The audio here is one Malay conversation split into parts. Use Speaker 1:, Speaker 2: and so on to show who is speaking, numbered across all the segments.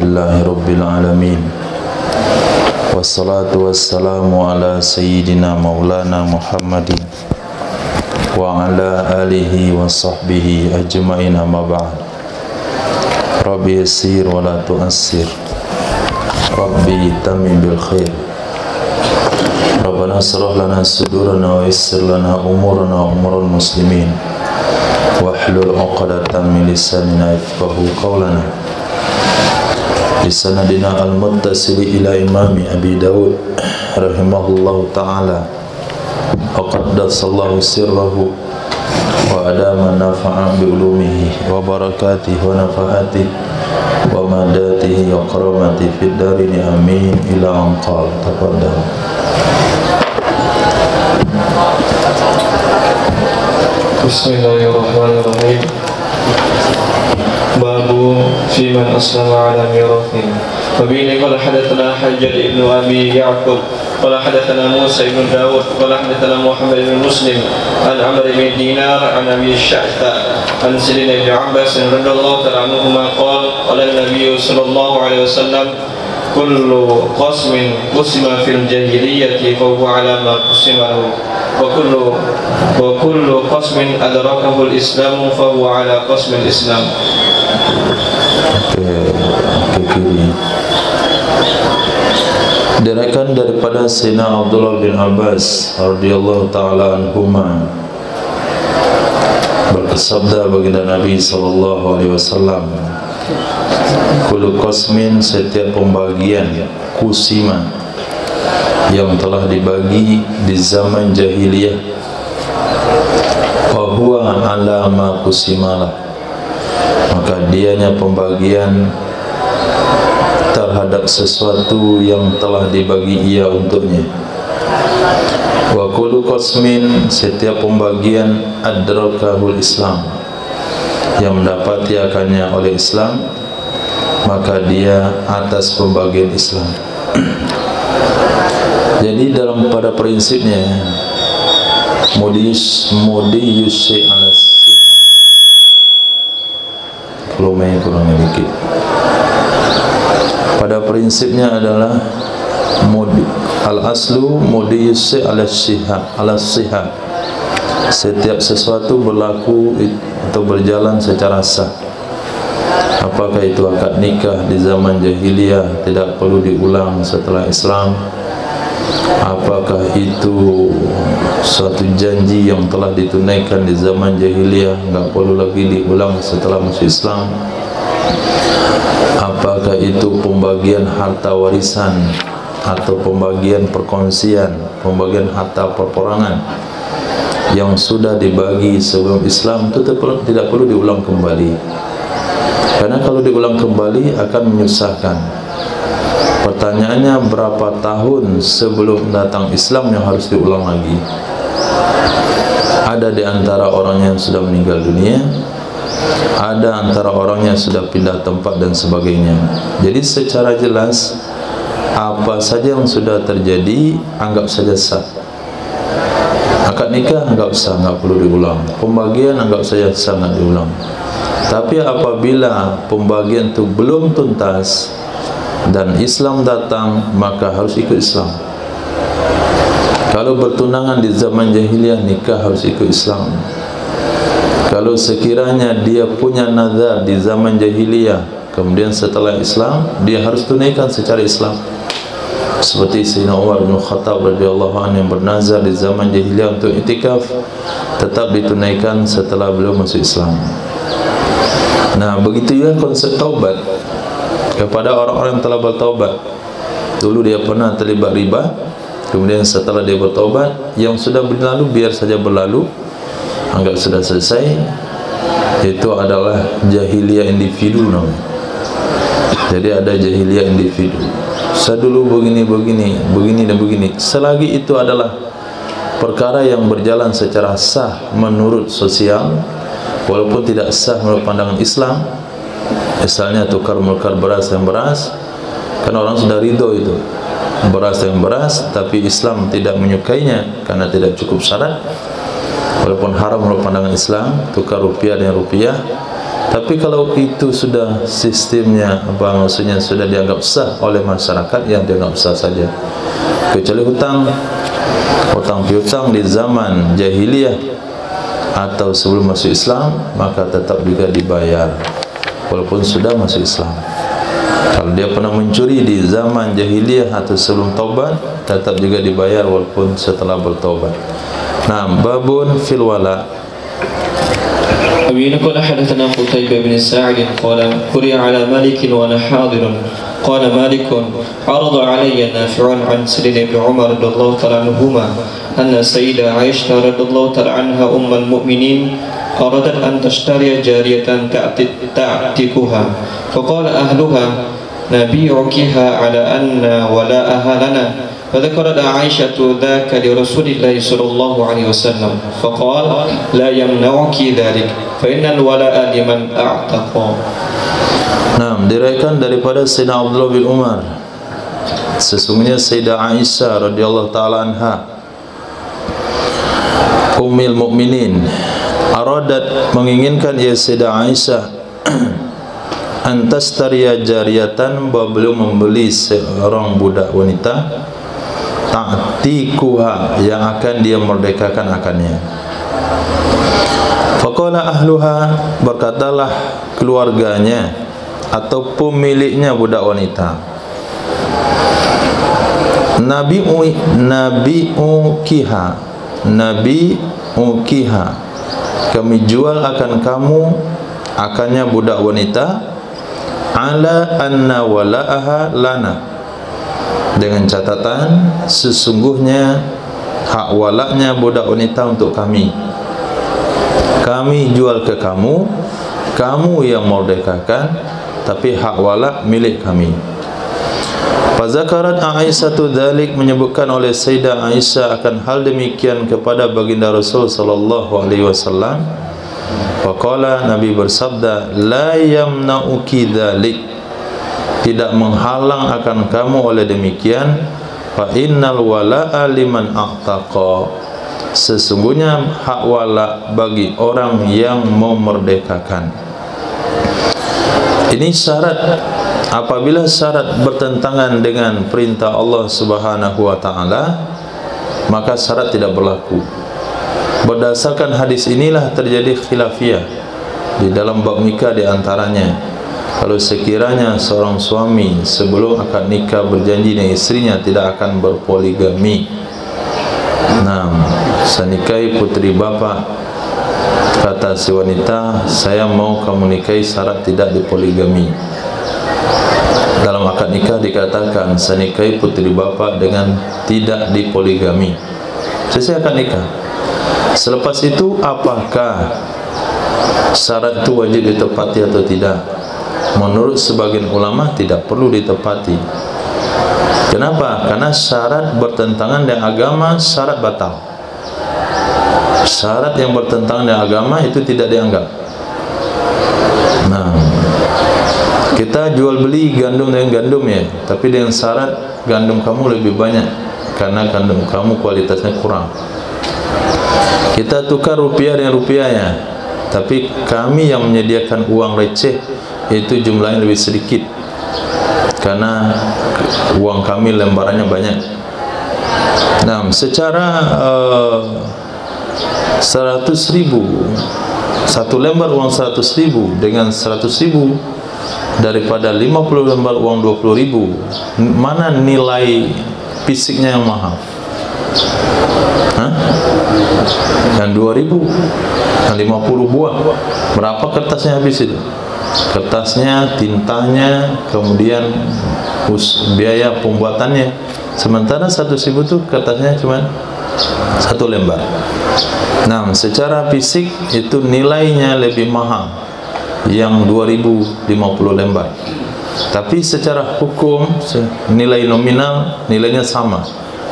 Speaker 1: Alhamdulillahi Rabbil Alamin. Wassalatu wassalamu ala Sayyidina Maulana Muhammadin wa ala alihi wa sahbihi ajma'in, amma ba'd. Rabbi yassir wa la tu'assir, Rabbi tamim bil khair. Rabbana asrah lana sudurana wa yassir lana umurana wa umurul muslimin wahlul 'uqdatam min lisanina yafqahu qawlana. Lisanadina al-muttasili ila imami Abi Dawud rahimahullahu ta'ala wa qaddasallahu sirrahu wa adama nafa'a bi ulumihi wa barakatihi wa nafahatihi wa madatihi wa karamati fid darini amin ila anqal. Tafadhal.
Speaker 2: Bismillahirrahmanirrahim. Babu fi man aslama ala mirathin. Wa bihi qala hadatsana Hajjaj ibn Abi Ya'qub qala hadatsana Musa ibn Dawud qala hadatsana Muhammad ibn Muslim an Amr ibn Dinar an Abi Sya'tha an Sayyidina Ibn Abbas radhiyallahu ta'ala anhuma qala qala an-nabiy sallallahu alaihi wasallam kullu qasmin qusima fil jahiliyyati fa huwa ala ma qusimahu wa kullu qasmin adrakahu al-islam fa huwa ala qasmi al-islam.
Speaker 1: Ke kiri. Diriwayatkan daripada Sayyidina Abdullah bin Abbas radhiyallahu taala anhuma, bersabda baginda Nabi sallallahu alaihi wasallam, kullu qasmin, setiap pembagian, kusima, yang telah dibagi di zaman jahiliyah, wa huwa ala ma kusimalah, maka dianya pembagian terhadap sesuatu yang telah dibagi ia untuknya. Wa kullu qasmin, setiap pembagian, adrakahul Islam, yang mendapati akannya oleh Islam, maka dia atas pembagian Islam. Jadi dalam pada prinsipnya modis syai' ala sihah. Volume kurang sedikit. Pada prinsipnya adalah al-aslu modis syai' ala sihah. Setiap sesuatu berlaku atau berjalan secara sah. Apakah itu akad nikah di zaman jahiliyah tidak perlu diulang setelah Islam? Apakah itu suatu janji yang telah ditunaikan di zaman jahiliyah enggak perlu lagi diulang setelah masuk Islam? Apakah itu pembagian harta warisan atau pembagian perkongsian, pembagian harta peperangan yang sudah dibagi sebelum Islam, itu tidak perlu diulang kembali. Karena kalau diulang kembali akan menyusahkan. Pertanyaannya, berapa tahun sebelum datang Islam yang harus diulang lagi? Ada di antara orang yang sudah meninggal dunia, ada antara orang yang sudah pindah tempat dan sebagainya. Jadi secara jelas, apa saja yang sudah terjadi anggap saja sah. Akad nikah enggak usah, enggak perlu diulang. Pembagian anggap saja sah, enggak diulang. Tapi apabila pembagian itu belum tuntas dan Islam datang, maka harus ikut Islam. Kalau bertunangan di zaman jahiliyah, nikah harus ikut Islam. Kalau sekiranya dia punya nazar di zaman jahiliyah, kemudian setelah Islam, dia harus tunaikan secara Islam. Seperti Sayyidina Umar bin Khattab radhiyallahu anhu yang bernazar di zaman jahiliyah untuk iktikaf, tetap ditunaikan setelah beliau masuk Islam. Nah, begitu juga konsep taubat kepada orang-orang yang telah bertaubat. Dulu dia pernah terlibat riba, kemudian setelah dia bertaubat, yang sudah berlalu biar saja berlalu, anggap sudah selesai. Itu adalah jahiliyah individu namanya. Jadi ada jahiliyah individu. Saya dulu begini dan begini. Selagi itu adalah perkara yang berjalan secara sah menurut sosial, walaupun tidak sah menurut pandangan Islam. Misalnya tukar-menukar beras yang beras, kan orang sudah ridho itu, beras yang beras, tapi Islam tidak menyukainya karena tidak cukup syarat. Walaupun haram menurut pandangan Islam, tukar rupiah dengan rupiah, Tapi kalau itu sudah sistemnya, apa maksudnya, sudah dianggap sah oleh masyarakat, yang dianggap sah saja. Kecuali hutang piutang di zaman jahiliyah atau sebelum masuk Islam, maka tetap juga dibayar walaupun sudah masuk Islam. Kalau dia pernah mencuri di zaman jahiliyah atau sebelum taubat, tetap juga dibayar walaupun setelah bertaubat. Nah, babun fil wala.
Speaker 2: أبي قال حدثنا قتيبة بن سعد قال قرئ على مالك وأنا حاضر قال مالك عرض علي نافع عن سيدنا ابن عمر رضي الله تعالى عنهما أن السيدة عائشة رضي الله تعالى عنها أم المؤمنين أرادت أن تشتري جارية تعتقها فقال أهلها نبيعكها على أن ولاءها لنا فذكرت عائشة ذاك لرسول الله صلى الله عليه وسلم فقال لا يمنعك ذلك فإن الولاء لمن أعتق.
Speaker 1: Nah, diriwayatkan daripada Sayyidina Abdullah bin Umar, sesungguhnya Sayyidah Aisyah radhiyallahu taala anha, ummul mukminin, aradat menginginkan ya Sayyidah Aisyah antastariya jariyatan, bahwa beliau membeli seorang budak wanita ta'tikuha, yang akan dia merdekakan akannya. Faqala ahluha, berkatalah keluarganya atau pemiliknya budak wanita, Nabi ukiha, kami jual akan kamu akannya budak wanita, ala anna wala'aha lana, dengan catatan sesungguhnya hak walaknya budak wanita untuk kami jual ke kamu, kamu yang merdekakan, tapi hak walak milik kami. Fazakarat Aisyatu dzalik, menyebutkan oleh Sayyidah Aisyah akan hal demikian kepada baginda Rasul sallallahu alaihi wasallam. Faqala, Nabi bersabda, la yamna'uki dzalik, tidak menghalang akan kamu oleh demikian. Fa innal wala'a liman a'taqa, sesungguhnya hak wala bagi orang yang memerdekakan. Ini syarat. Apabila syarat bertentangan dengan perintah Allah Subhanahu wa taala, maka syarat tidak berlaku. Berdasarkan hadis inilah terjadi khilafiyah di dalam bab nikah, di antaranya, kalau sekiranya seorang suami sebelum akad nikah berjanji dengan istrinya tidak akan berpoligami. Nah, saya nikahi putri bapak, kata si wanita, saya mau kamu nikahi syarat tidak dipoligami. Dalam akad nikah dikatakan, saya nikahi putri bapak dengan tidak dipoligami, selesai akad nikah. Selepas itu apakah syarat itu wajib ditepati atau tidak? Menurut sebagian ulama tidak perlu ditepati. Kenapa? Karena syarat bertentangan dengan agama, syarat batal. Syarat yang bertentangan dengan agama itu tidak dianggap. Nah, kita jual beli gandum dengan gandum ya, tapi dengan syarat gandum kamu lebih banyak karena gandum kamu kualitasnya kurang. Kita tukar rupiah dengan rupiahnya, tapi kami yang menyediakan uang receh, itu jumlahnya lebih sedikit karena uang kami lembarannya banyak. Nah, secara 100.000, satu lembar uang 100.000 dengan 100.000 daripada 50 lembar uang 20.000, mana nilai fisiknya yang mahal? Yang 2.000, yang 50 buah, berapa kertasnya habis itu? Kertasnya, tintanya, kemudian biaya pembuatannya. Sementara 100.000 itu kertasnya cuma satu lembar. Nah, secara fisik itu nilainya lebih mahal yang 2.050 lembar. Tapi secara hukum nilai nominal nilainya sama,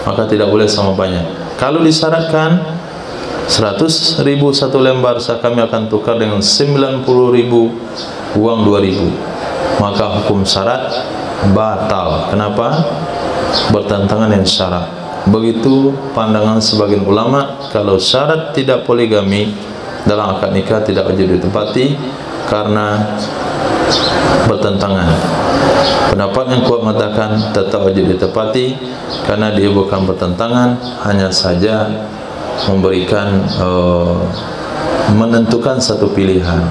Speaker 1: maka tidak boleh sama banyak. Kalau disyaratkan 100.000 satu lembar, kami akan tukar dengan 90.000 uang 2.000, maka hukum syarat batal. Kenapa? Bertentangan dengan syarat. Begitu pandangan sebagian ulama. Kalau syarat tidak poligami, dalam akad nikah tidak wajib ditepati karena bertentangan. Pendapat yang kuat mengatakan tetap wajib ditepati karena dia bukan bertentangan, hanya saja memberikan menentukan satu pilihan.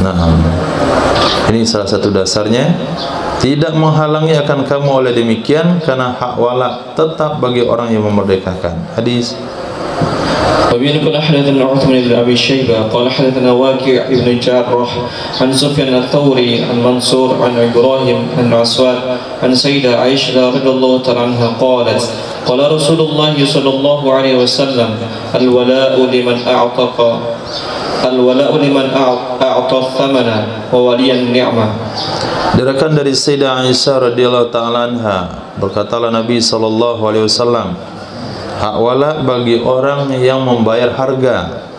Speaker 1: Nah, ini salah satu dasarnya. Tidak menghalangi akan kamu oleh demikian karena hak wala tetap bagi orang yang memerdekakan. Hadis.
Speaker 2: وبه قال حدثنا عثمان بن ابي شيبه قال حدثنا واكع بن جراح عن سفيان الثوري عن منصور عن ابراهيم عن عسواد عن سيدة عائشة رضي الله تعالى عنها قالت قال رسول الله صلى الله عليه وسلم الولاء لمن أعطى الثمن وولي النعمة.
Speaker 1: Diriwayatkan dari Sayyidah Aisyah radhiyallahu taala anha, berkatalah Nabi sallallahu alaihi wasallam, hak wala bagi orang yang membayar harga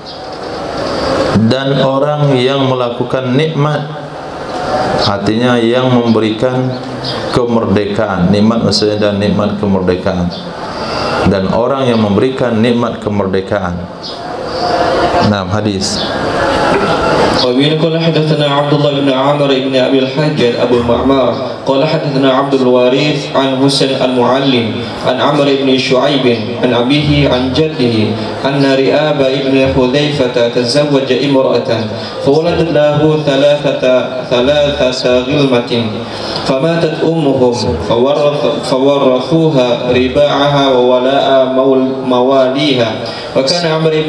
Speaker 1: dan orang yang melakukan nikmat, artinya yang memberikan kemerdekaan. Nikmat maksudnya dan nikmat kemerdekaan, dan orang yang memberikan nikmat kemerdekaan. Nah, hadis.
Speaker 2: وبه قال حدثنا عبد الله بن عامر بن ابي الحجر ابو المعمار قال حدثنا عبد الوارث عن حسين المعلم عن عمرو بن شعيب عن ابيه عن جده ان رئاب ابن حذيفه تزوج امراه فولدت له ثلاثه غلمه فماتت امهم فورثوها رباعها وولاء مواليها وكان عمرو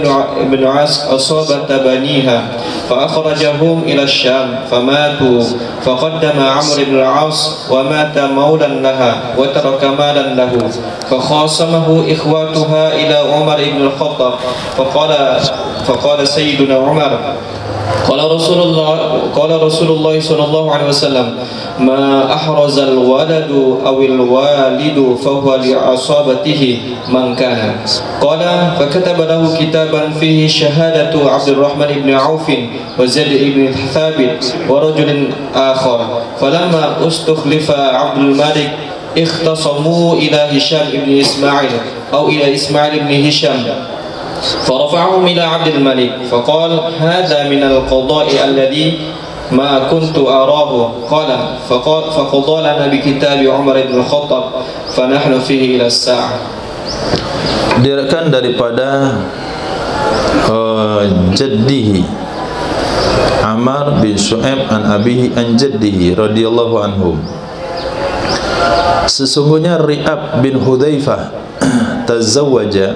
Speaker 2: بن عاص أصابة بنيها فأخرجهم إلى الشام فماتوا فقدم عمرو بن العاص ومات مولا لها وترك مالا له فخاصمه إخواتها إلى عمر بن الخطاب فقال سيدنا عمر قال رسول الله صلى الله عليه وسلم ما أحرز الولد أو الوالد فهو لعصابته من كان. قال فكتب له كتابا فيه شهادة عبد الرحمن بن عوف وزيد بن ثابت ورجل آخر فلما استخلف عبد الملك اختصموا إلى هشام بن إسماعيل أو إلى إسماعيل بن هشام فرفعهم إلى عبد الملك فقال هذا من القضاء الذي ما كنت أراه. قال فقضى لنا بكتاب عمر بن الخطاب فنحن فيه إلى الساعة.
Speaker 1: Diriwayatkan daripada jaddihi Amr bin Shu'aib an abihi an jaddihi radhiyallahu anhum, sesungguhnya Ri'ab bin Hudzaifah tazawwaja,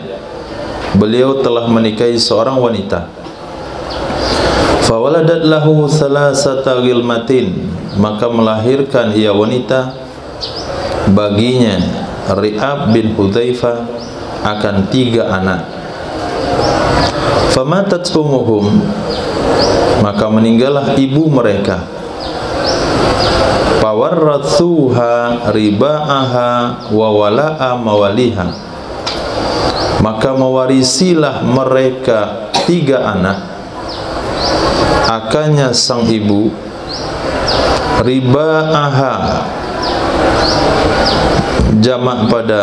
Speaker 1: beliau telah menikahi seorang wanita. Fawaladat lahu thalathata ghilmatin, maka melahirkan ia wanita baginya Ri'ab bin Hudzaifah akan 3 anak. Famatat ummuhum, maka meninggallah ibu mereka. Fawarrathuha riba'aha wa wala'a mawaliha, maka mewarisilah mereka 3 anak, akannya sang ibu, riba'aha jamak pada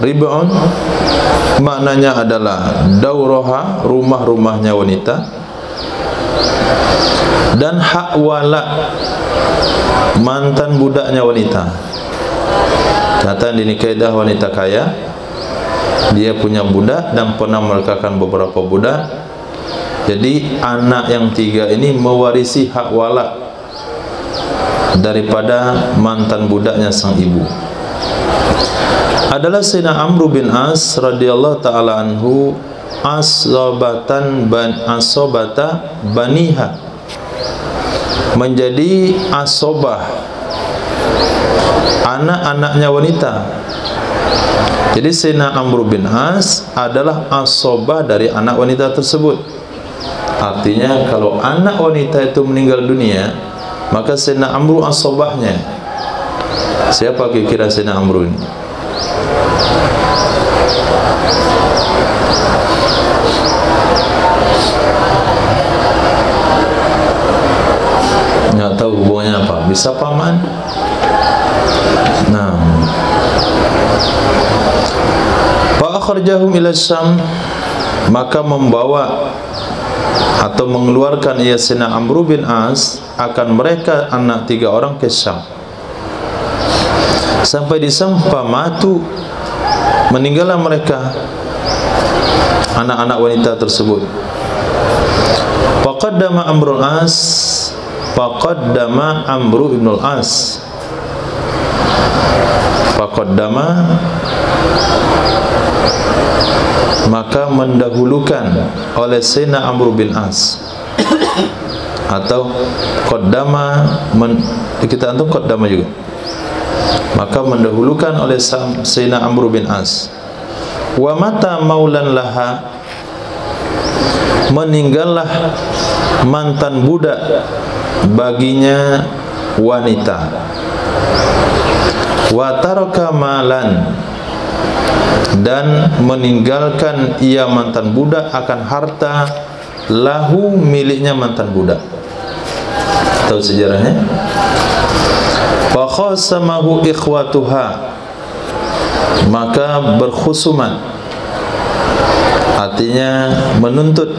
Speaker 1: riba'un, maknanya adalah dauraha, rumah-rumahnya wanita, dan hak wala, mantan budaknya wanita. Ternyata dinikahi dah wanita kaya, dia punya budak dan pernah melahirkan beberapa budak. Jadi anak yang 3 ini mewarisi hak wala daripada mantan budaknya sang ibu. Adalah Sayyidina Amr bin As radhiyallahu ta'ala anhu asobata baniha, menjadi asobah anak-anaknya wanita. Jadi Sayyidina Amr bin As adalah asobah dari anak wanita tersebut. Artinya kalau anak wanita itu meninggal dunia, maka Sayyidina Amr asobahnya. Siapa kira-kira Sayyidina Amr ini? Nggak tahu hubungannya apa. Bisa paman? Nah, fa akhrajahum ila Syam, maka membawa atau mengeluarkan ia Sayyidina Amr bin As akan mereka anak 3 orang ke Syam. Sampai di Sampa matu, meninggallah mereka anak-anak wanita tersebut. Faqaddama Amrul As, faqaddama Amr bin Al-As, faqaddama maka mendahulukan oleh Sayyidina Amr bin As, atau qaddama, kita antum qaddama juga, maka mendahulukan oleh Sayyidina Amr bin As. Wa mata maulan laha, meninggallah mantan budak baginya wanita. Wa taraka malan, dan meninggalkan ia mantan budak akan harta lahu, miliknya mantan budak. Tahu sejarahnya? Fa khasamahu ikhwatuha, maka berkhusuman, artinya menuntut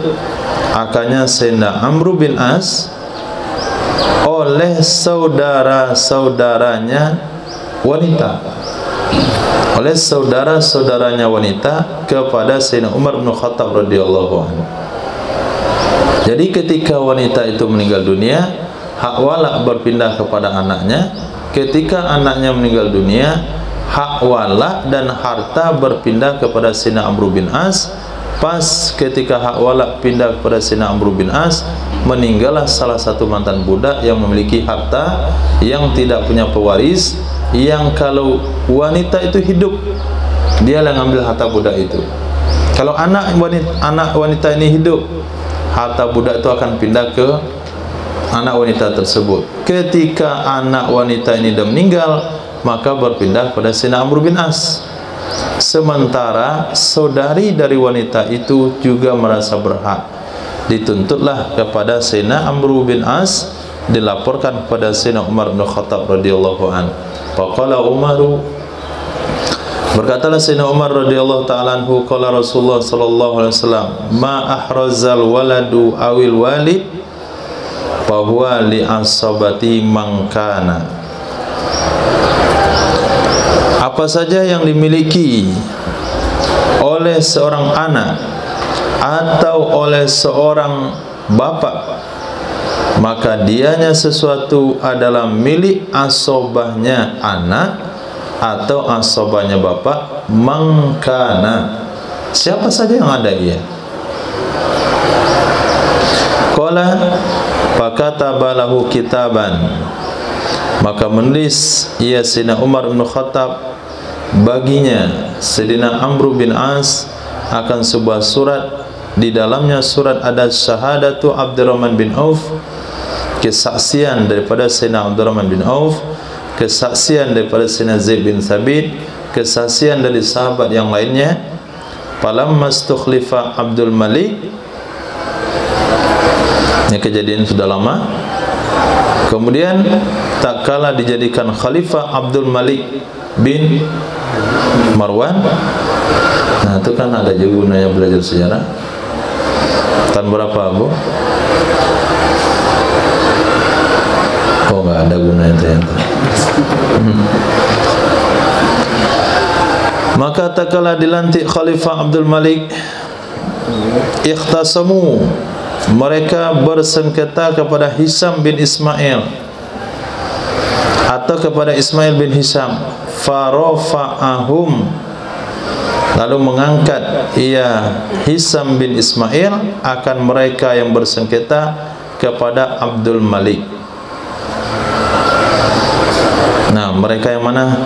Speaker 1: akannya Sayyidina Amr bin As oleh saudara-saudaranya wanita, oleh saudara-saudaranya wanita kepada Sayyidina Umar bin Khattab radhiyallahu anhu. Jadi ketika wanita itu meninggal dunia, hak wala berpindah kepada anaknya. Ketika anaknya meninggal dunia, hak wala dan harta berpindah kepada Sayyidina Amr bin As. Pas ketika hak wala pindah kepada Sayyidina Amr bin As, meninggallah salah satu mantan budak yang memiliki harta, yang tidak punya pewaris, yang kalau wanita itu hidup, dia yang ambil harta budak itu. Kalau anak wanita ini hidup, harta budak itu akan pindah ke anak wanita tersebut. Ketika anak wanita ini dah meninggal, maka berpindah pada Sayyidina Amr bin As. Sementara saudari dari wanita itu juga merasa berhak. Dituntutlah kepada Sayyidina Amr bin As, dilaporkan kepada Sayyidina Umar bin Khattab radhiyallahu anhu. Faqala Umaru, berkatalah Sayyidina Umar radhiyallahu ta'ala anhu, qala Rasulullah sallallahu alaihi wasallam, ma ahrazal waladu awil walid fahuwa li asabati mangkana. Apa saja yang dimiliki oleh seorang anak atau oleh seorang bapa, maka dianya sesuatu adalah milik asobahnya anak atau asobahnya bapa, mangkana, siapa saja yang ada ia. Qala fakataba lahu kitaban, maka menulis ia Sayyidina Umar bin Khattab baginya Sayyidina Amr bin As akan sebuah surat. Di dalamnya surat ada syahadatu Abdurrahman bin Auf, kesaksian daripada Sayyidina Abdurrahman bin Auf, kesaksian daripada Sayyidina Zaid bin Thabit, kesaksian dari sahabat yang lainnya. Falamma istukhlifa Abdul Malik, ini kejadian sudah lama. Kemudian tak kala dijadikan khalifah Abdul Malik bin Marwan. Nah, itu kan ada juga gunanya belajar sejarah. Tahun berapa, Bu? Oh, enggak ada gunanya ternyata. Maka tak kala dilantik khalifah Abdul Malik, ikhtasamu, mereka bersengketa kepada Hisam bin Ismail atau kepada Ismail bin Hisam. Farafa'ahum, lalu mengangkat ia Hisam bin Ismail akan mereka yang bersengketa kepada Abdul Malik. Nah, mereka yang mana?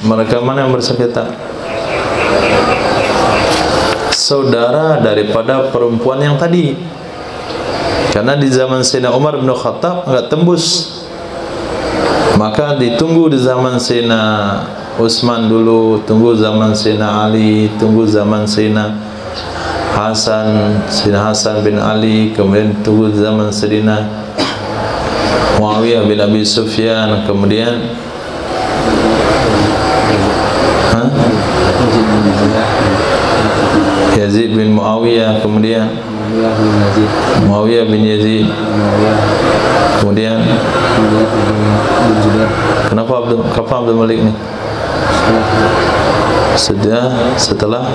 Speaker 1: Mereka mana yang bersengketa? Saudara daripada perempuan yang tadi. Karena di zaman Sayyidina Umar bin Khattab enggak tembus, maka ditunggu di zaman Sayyidina Utsman dulu, tunggu zaman Sayyidina Ali, tunggu zaman Sayyidina Hasan bin Ali, kemudian tunggu zaman Sayyidina Muawiyah bin Abi Sufyan, kemudian Ha? Yazid bin Muawiyah, kemudian Muawiyah bin Yazid, kemudian kenapa Abdul Malik ni? Setelah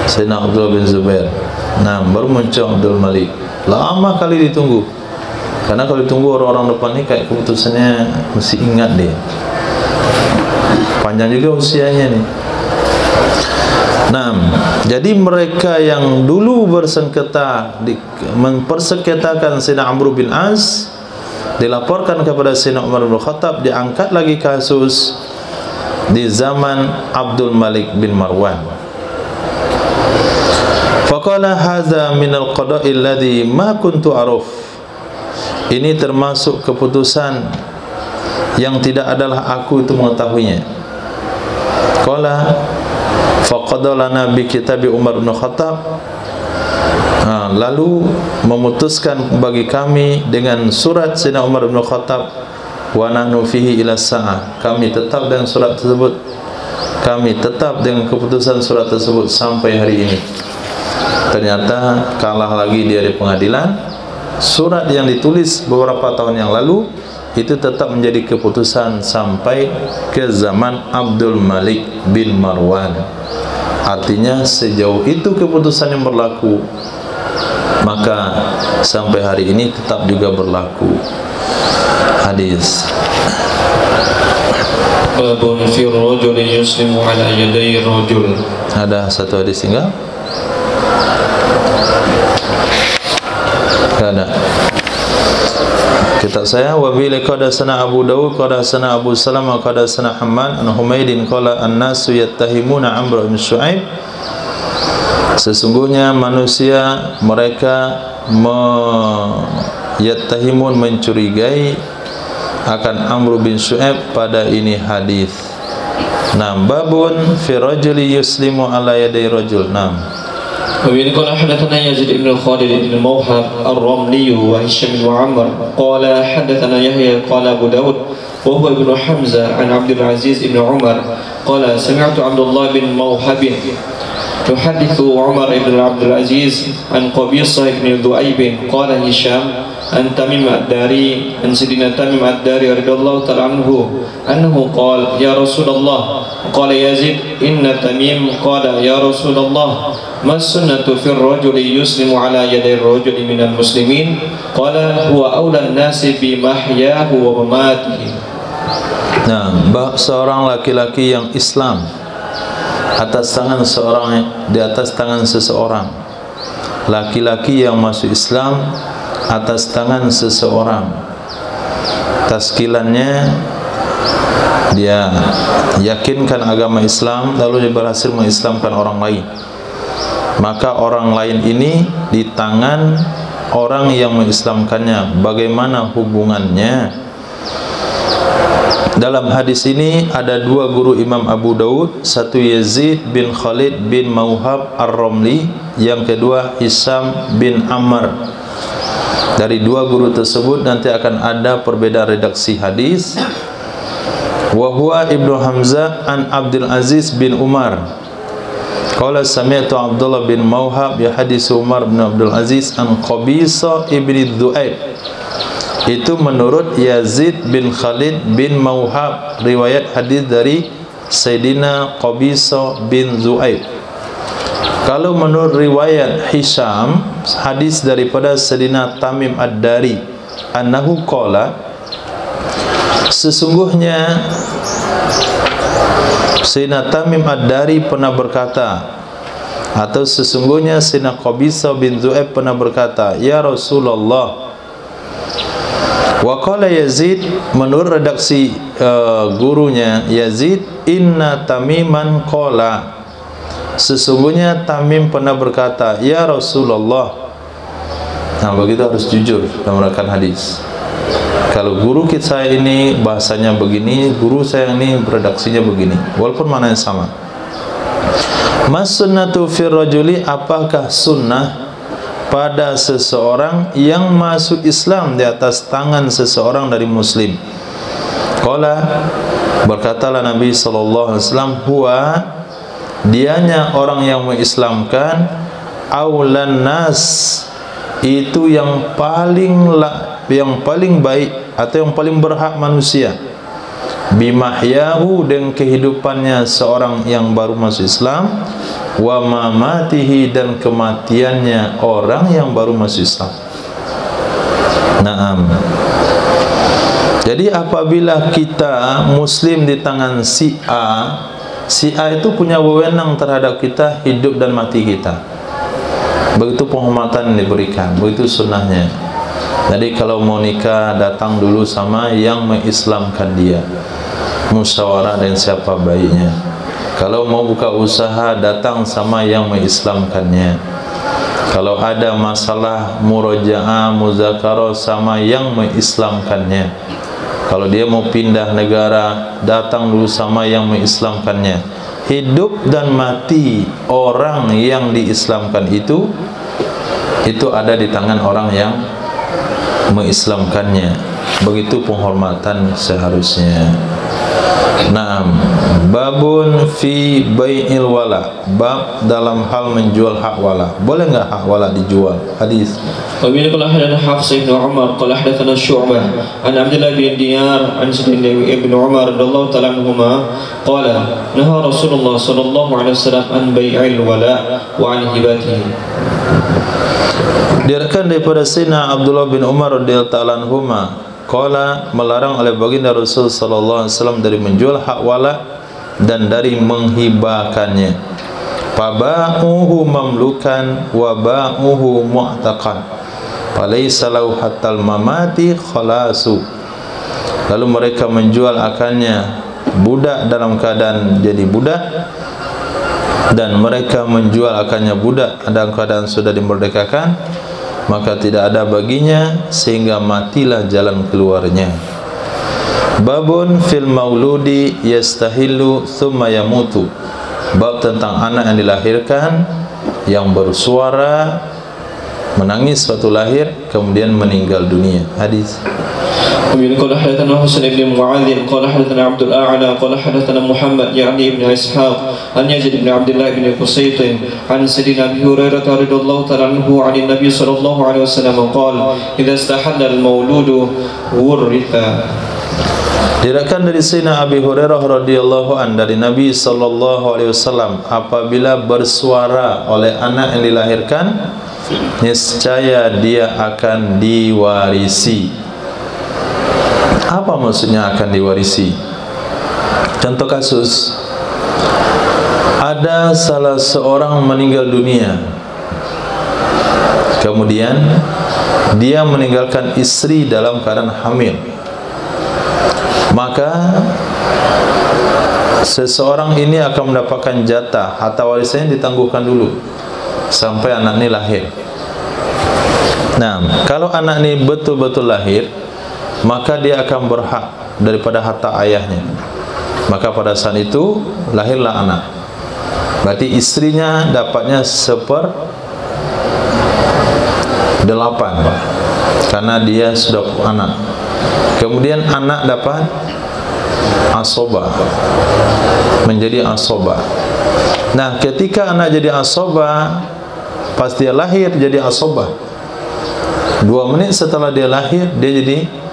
Speaker 1: Sayyidina Abdullah bin Zubair. Nah, baru muncul Abdul Malik. Lama kali ditunggu. Karena kalau ditunggu orang-orang depan ni kayak keputusannya mesti ingat dia. Panjang juga usianya ni. Nah, jadi mereka yang dulu bersengketa mempersengketakan Sayyidina Amr bin As, dilaporkan kepada Sayyidina Umar bin Khattab, diangkat lagi kasus di zaman Abdul Malik bin Marwan. Faqala hadza min al-qada'i alladhi ma kuntu aruf. Ini termasuk keputusan yang tidak adalah aku itu mengetahuinya. Qala faqada lana bi kitabi Umar bin Khattab. Lalu memutuskan bagi kami dengan surat Sayyidina Umar bin Khattab, wa nahnu fihi ila sa'ah. Kami tetap dengan surat tersebut, kami tetap dengan keputusan surat tersebut sampai hari ini. Ternyata kalah lagi dia di pengadilan. Surat yang ditulis beberapa tahun yang lalu itu tetap menjadi keputusan sampai ke zaman Abdul Malik bin Marwan. Artinya sejauh itu keputusan yang berlaku, maka sampai hari ini tetap juga berlaku. Hadis.
Speaker 2: Babun fi rajul yuslimu ala yaday rajul.
Speaker 1: Ada satu hadis tinggal? Ada. Kitab saya wa bi qad sana Abu Dawud qad sana Abu Salamah qad sana Hammad an Humaidin qala an-nasu yattahimuna Amr bin Shu'aib. Sesungguhnya manusia mereka yattahimun mencurigai akan Amr bin Shu'aib pada ini hadis. Nam babun fi rajuli yuslimu ala yaday rajul. Nam.
Speaker 2: وبه قال حدثنا يزيد بن خالد بن موهب الرملي وهشام بن عمر قال حدثنا يحيى قال أبو داود وهو ابن حمزة عن عبد العزيز بن عمر قال سمعت عبد الله بن موهب يحدث عمر بن عبد العزيز عن قبيصة بن ذؤيب قال هشام عن تميم الداري عن سيدنا تميم الداري رضي الله تعالى عنه أنه قال يا رسول الله قال يزيد إن تميم قال يا رسول الله ما السنة في الرجل يسلم على يد الرجل من المسلمين قال هو أولى الناس بمحياه ومماته.
Speaker 1: Nah, seorang laki-laki yang Islam atas tangan seorang, di atas tangan seseorang, laki-laki yang masuk Islam atas tangan seseorang, taskilannya dia yakinkan agama Islam lalu dia berhasil mengislamkan orang lain, maka orang lain ini di tangan orang yang mengislamkannya. Bagaimana hubungannya? Dalam hadis ini ada dua guru Imam Abu Dawud, satu Yazid bin Khalid bin Mauhab Ar-Ramli, yang kedua Hisham bin Ammar. Dari dua guru tersebut nanti akan ada perbedaan redaksi hadis. Wa huwa Ibnu Hamzah an Abdul Aziz bin Umar. Qala sami'tu Abdullah bin Mauhab yahaditsu Umar bin Abdul Aziz an Qabisa ibn Dhu'aib. Itu menurut Yazid bin Khalid bin Mauhab, riwayat hadis dari Sayyidina Qabisa bin Dhu'aib. Kalau menurut riwayat Hisham, hadis daripada Sayyidina Tamim Ad-Dari, annahu qala, sesungguhnya Sayyidina Tamim Ad-Dari pernah berkata, atau sesungguhnya Sayyidina Qabisa bin Dhu'aib pernah berkata, ya Rasulullah. Wa qala Yazid, menurut redaksi gurunya Yazid, inna Tamiman qala, sesungguhnya Tamim pernah berkata, ya Rasulullah. Nah, begitu harus jujur dalam menerangkan hadis. Kalau guru kita ini bahasanya begini, guru saya ini redaksinya begini, walaupun maknanya sama. Mas sunnatu fir rajuli, apakah sunnah pada seseorang yang masuk Islam di atas tangan seseorang dari muslim? Qala, Berkatalah Nabi SAW, huwa, dianya orang yang mengislamkan, aulan nas, itu yang paling baik atau yang paling berhak manusia, bimahyahu, dengan kehidupannya seorang yang baru masuk Islam, wa mamatihi, dan kematiannya orang yang baru masuk Islam. Naam. Jadi apabila kita muslim di tangan si A itu punya wewenang terhadap kita, hidup dan mati kita. Begitu penghormatan diberikan, begitu sunnahnya. Jadi kalau mau nikah, datang dulu sama yang mengislamkan dia, musyawarah dengan siapa baiknya. Kalau mau buka usaha, datang sama yang mengislamkannya. Kalau ada masalah murojaah, muzakarah, sama yang mengislamkannya. Kalau dia mau pindah negara, datang dulu sama yang mengislamkannya. Hidup dan mati orang yang diislamkan itu ada di tangan orang yang mengislamkannya. Begitu penghormatan seharusnya. Naam. Babun fi bai'il wala, bab dalam hal menjual hak wala. Boleh enggak hak wala dijual? Hadis.
Speaker 2: Wa bi qala hadatsana Hafs bin Umar qala hadatsana Syu'bah an Abdullah bin Diyar an Sa'id bin Umar radhiyallahu ta'ala anhuma qala naha Rasulullah sallallahu alaihi wasallam an bai'il wala wa an hibatihi.
Speaker 1: Diriwayatkan daripada Sayyidina Abdullah bin Umar radhiyallahu ta'ala anhuma, qala, melarang oleh baginda Rasul sallallahu alaihi wasallam dari menjual hak wala dan dari menghibahkannya. Faba'uhu mamlukan wa ba'uhu mu'taqan, falaysa lahu hatal mamati khalasu. Lalu mereka menjual akannya budak dalam keadaan jadi budak, dan mereka menjual akannya budak dalam keadaan sudah dimerdekakan, maka tidak ada baginya sehingga matilah jalan keluarnya. Babun fil mauludi yastahillu thumma yamutu, bab tentang anak yang dilahirkan yang bersuara, menangis waktu lahir, kemudian meninggal dunia. Hadis.
Speaker 2: قال حدثنا حسن بن معاذ قال حدثنا عبد الأعلى قال حدثنا محمد يعني ابن إسحاق عن يزيد بن عبد الله بن قسيط عن سيدنا أبي هريرة رضي الله تعالى عنه عن النبي صلى الله عليه وسلم قال إذا استحل المولود ورث.
Speaker 1: Diriwayatkan dari Sayyidina Abi Hurairah radhiyallahu an dari Nabi sallallahu alaihi wasallam, apabila bersuara oleh anak yang dilahirkan, niscaya dia akan diwarisi. Apa maksudnya akan diwarisi? Contoh kasus, ada salah seorang meninggal dunia, kemudian dia meninggalkan istri dalam keadaan hamil, maka seseorang ini akan mendapatkan jatah, harta warisannya ditangguhkan dulu sampai anak ini lahir. Nah, kalau anak ini betul-betul lahir, maka dia akan berhak daripada harta ayahnya. Maka pada saat itu lahirlah anak, berarti istrinya dapatnya 1/8, karena dia sudah anak. Kemudian anak dapat asobah, menjadi asobah. Nah, ketika anak jadi asobah, pas dia lahir jadi asobah, 2 menit setelah dia lahir dia jadi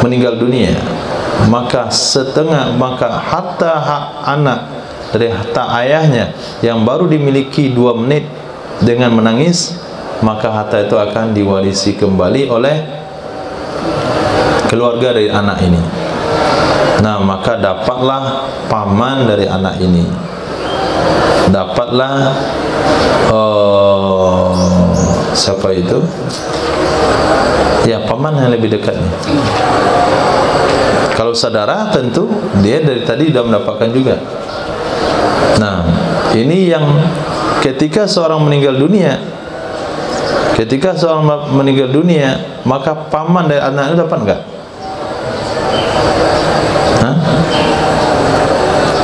Speaker 1: meninggal dunia, maka harta hak anak dari harta ayahnya yang baru dimiliki 2 menit dengan menangis, maka harta itu akan diwarisi kembali oleh keluarga dari anak ini. Nah, maka dapatlah paman dari anak ini, dapatlah siapa itu? Ya, paman yang lebih dekatnya. Kalau saudara tentu dia dari tadi sudah mendapatkan juga. Nah, ini yang ketika seorang meninggal dunia, maka paman dari anak itu dapat enggak? Hah?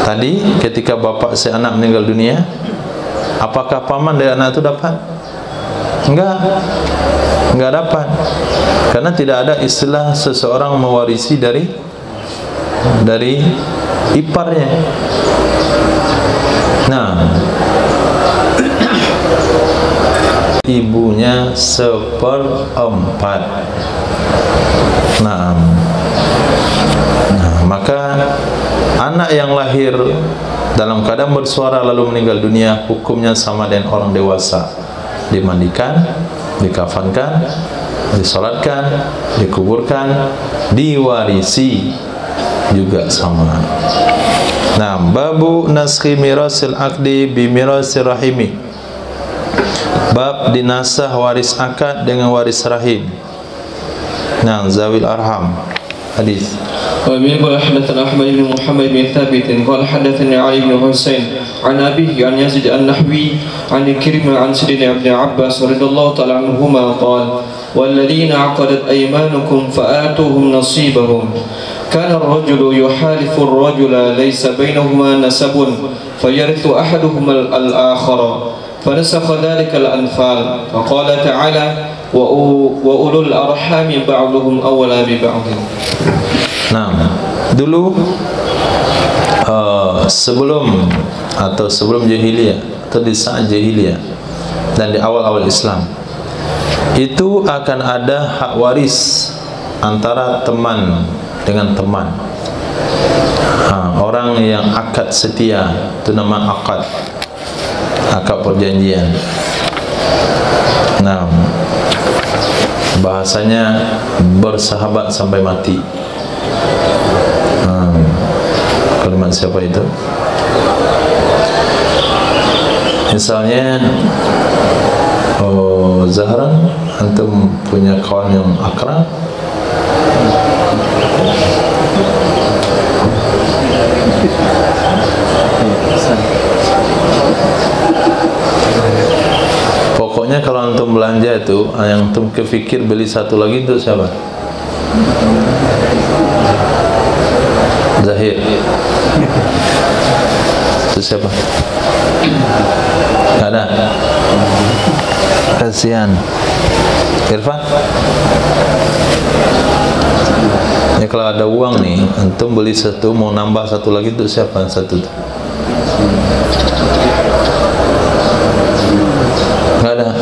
Speaker 1: Tadi ketika bapak si anak meninggal dunia, apakah paman dari anak itu dapat? Enggak dapat. Karena tidak ada istilah seseorang mewarisi dari dari iparnya. Nah, ibunya 1/4. Nah, maka anak yang lahir dalam keadaan bersuara lalu meninggal dunia hukumnya sama dengan orang dewasa. Dimandikan, dikafankan, disolatkan, dikuburkan, diwarisi juga sama. Nah, babu naskhi mirasil aqdi bi mirasil rahimi. Bab dinasah waris akad dengan waris rahim. Nah, zawil arham. Hadis.
Speaker 2: وابن قال حدثنا أحمد بن محمد بن ثابت قال حدثني علي بن حسين عن أبيه عن يزيد النحوي عن كريم عن سيدنا ابن عباس رضي الله تعالى عنهما قال والذين عقدت أيمانكم فآتوهم نصيبهم كان الرجل يحالف الرجل ليس بينهما نسب فيرث أحدهما الآخر فنسخ ذلك الأنفال فقال تعالى وأولو الأرحام بعضهم أولى ببعض.
Speaker 1: Nah, dulu sebelum jahiliyah atau di saat jahiliyah dan di awal-awal Islam itu akan ada hak waris antara teman dengan teman. Orang yang akad setia itu nama akad perjanjian. Nah, bahasanya bersahabat sampai mati. Kalimat siapa itu? Misalnya Zahran, antum punya kawan yang akrab, pokoknya kalau antum belanja itu yang antum kepikir beli satu lagi untuk siapa? Zahir. Itu siapa? Gak ada. Kasihan. Irfan. Ya kalau ada uang nih, antum beli satu mau nambah satu lagi itu siapa? Satu. Gak ada.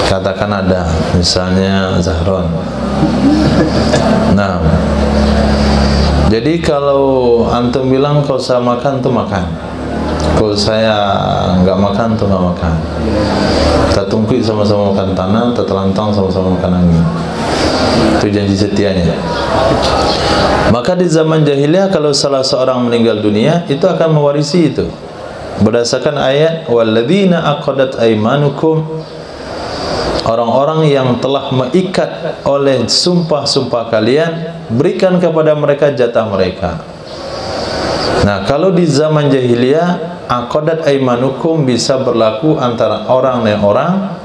Speaker 1: Katakan ada, misalnya Zahron. Nah, jadi kalau antum bilang kalau saya makan tuh makan, kalau saya nggak makan tuh nggak makan. Kita tungkui sama-sama makan tanah, kita telantang sama-sama makan angin. Itu janji setianya. Maka di zaman jahiliyah kalau salah seorang meninggal dunia itu akan mewarisi itu berdasarkan ayat walladzina aqadat aymanukum, orang-orang yang telah mengikat oleh sumpah-sumpah kalian, berikan kepada mereka jatah mereka. Nah, kalau di zaman jahiliyah aqadat aymanukum bisa berlaku antara orang dan orang,